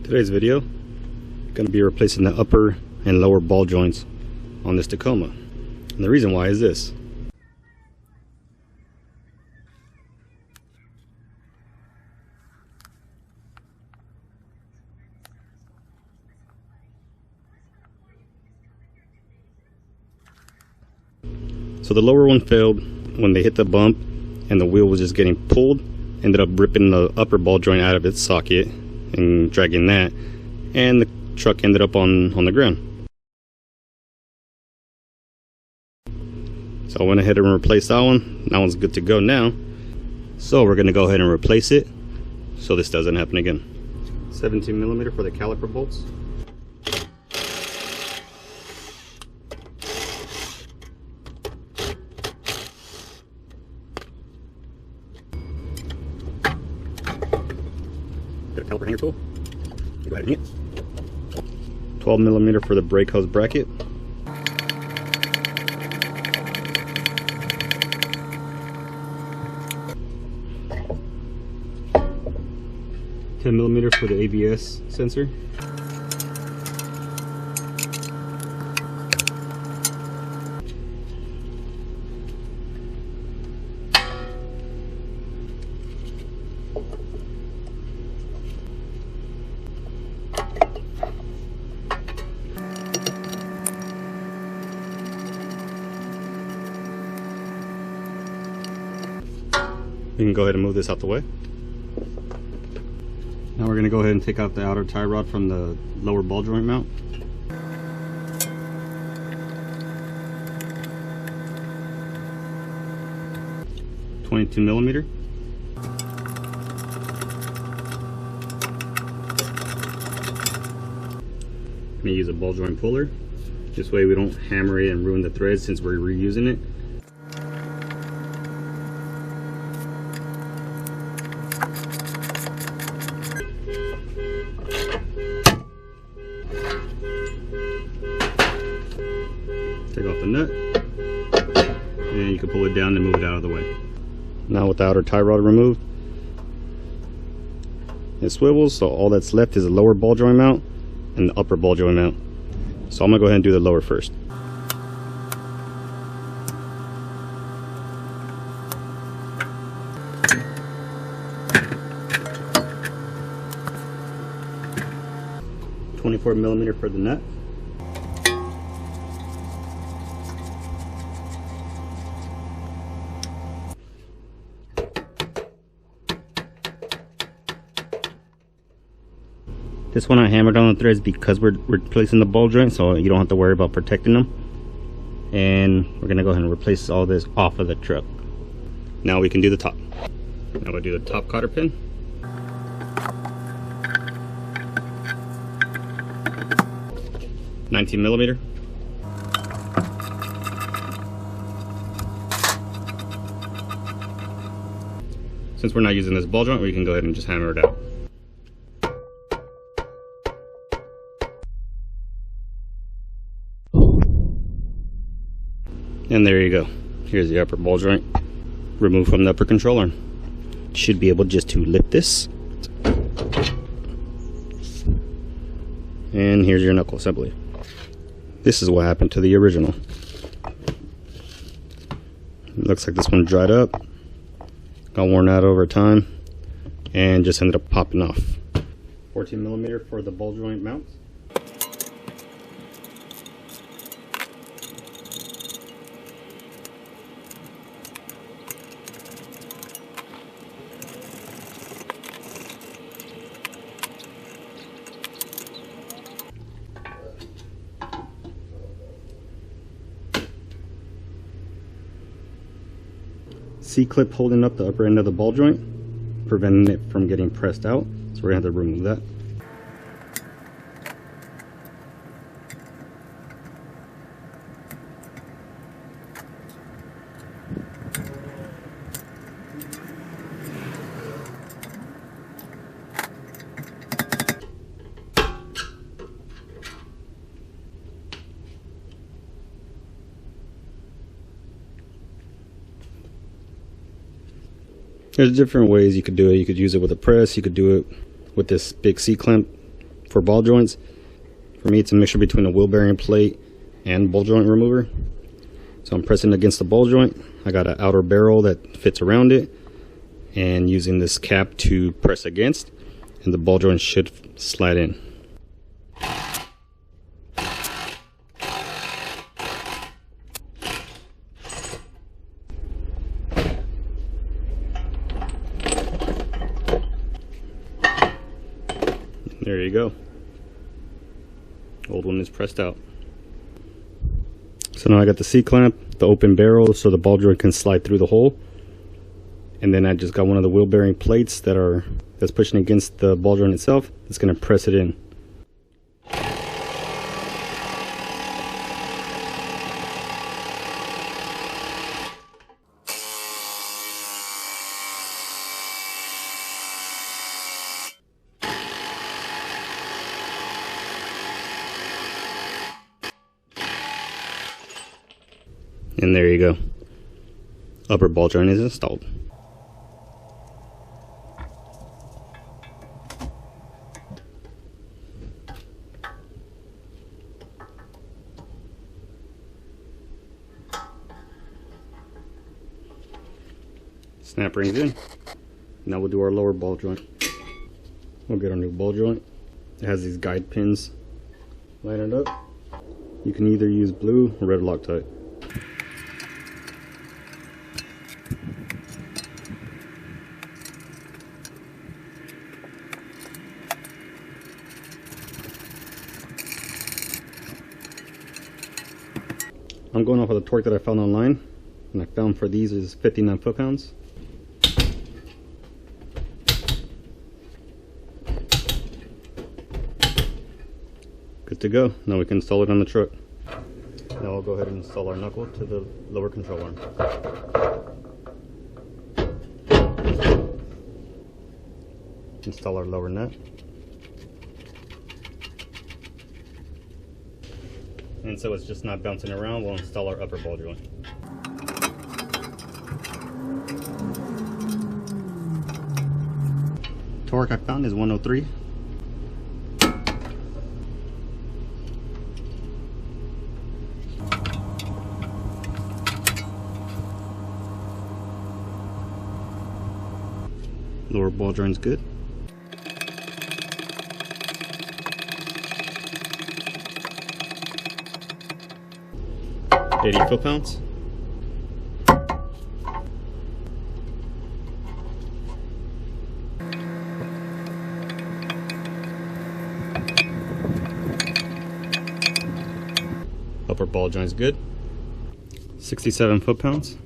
Today's video, going to be replacing the upper and lower ball joints on this Tacoma. And the reason why is this. So the lower one failed when they hit the bump and the wheel was just getting pulled, ended up ripping the upper ball joint out of its socket and dragging that, and the truck ended up on the ground. So I went ahead and replaced that one. That one's good to go now. So we're going to go ahead and replace it so this doesn't happen again. 17mm for the caliper bolts. Got a caliper hanger tool. Go ahead and hit. 12mm for the brake hose bracket. $10mm for the ABS sensor. We can go ahead and move this out the way. Now we're going to go ahead and take out the outer tie rod from the lower ball joint mount. $22mm. I'm going to use a ball joint puller. This way we don't hammer it and ruin the threads since we're reusing it. Take off the nut, and you can pull it down and move it out of the way. Now with the outer tie rod removed, it swivels, so all that's left is the lower ball joint mount and the upper ball joint mount. So I'm going to go ahead and do the lower first. $24mm for the nut. This one I hammered on the threads because we're replacing the ball joint, so you don't have to worry about protecting them. And we're going to go ahead and replace all this off of the truck. Now we can do the top. Now we'll do the top cotter pin. $19mm. Since we're not using this ball joint, we can go ahead and just hammer it out. And there you go. Here's the upper ball joint removed from the upper controller. You should be able just to lift this. And here's your knuckle assembly. This is what happened to the original. It looks like this one dried up, got worn out over time, and just ended up popping off. 14mm for the ball joint mounts. C-clip holding up the upper end of the ball joint, preventing it from getting pressed out, so we're going to have to remove that. There's different ways you could do it. You could use it with a press, you could do it with this big C-clamp for ball joints. For me, it's a mixture between a wheel bearing plate and ball joint remover. So I'm pressing against the ball joint. I got an outer barrel that fits around it, and using this cap to press against, and the ball joint should slide in. There you go. Old one is pressed out. So now I got the C-clamp, the open barrel so the ball joint can slide through the hole. And then I just got one of the wheel bearing plates that's pushing against the ball joint itself. It's going to press it in. And there you go. Upper ball joint is installed. Snap rings in. Now we'll do our lower ball joint. We'll get our new ball joint. It has these guide pins lined up. You can either use blue or red Loctite. I'm going off of the torque that I found online, and I found for these is 59 foot-pounds. Good to go. Now we can install it on the truck. Now I'll go ahead and install our knuckle to the lower control arm. Install our lower nut. And so it's just not bouncing around, we'll install our upper ball joint. Torque I found is 103. Lower ball joint's good. .80 foot-pounds. Upper ball joint's good. 67 foot-pounds.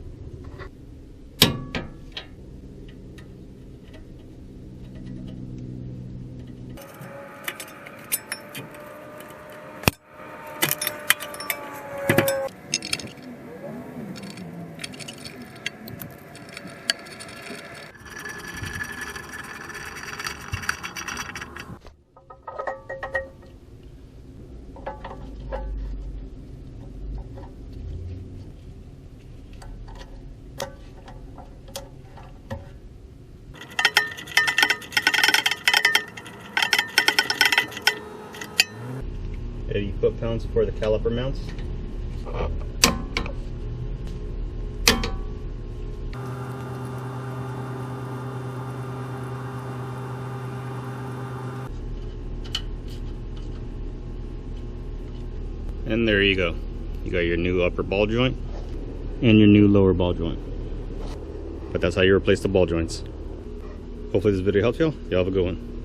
Foot-pounds for the caliper mounts. And there you go. You got your new upper ball joint and your new lower ball joint. But that's how you replace the ball joints. Hopefully this video helps y'all. Y'all have a good one.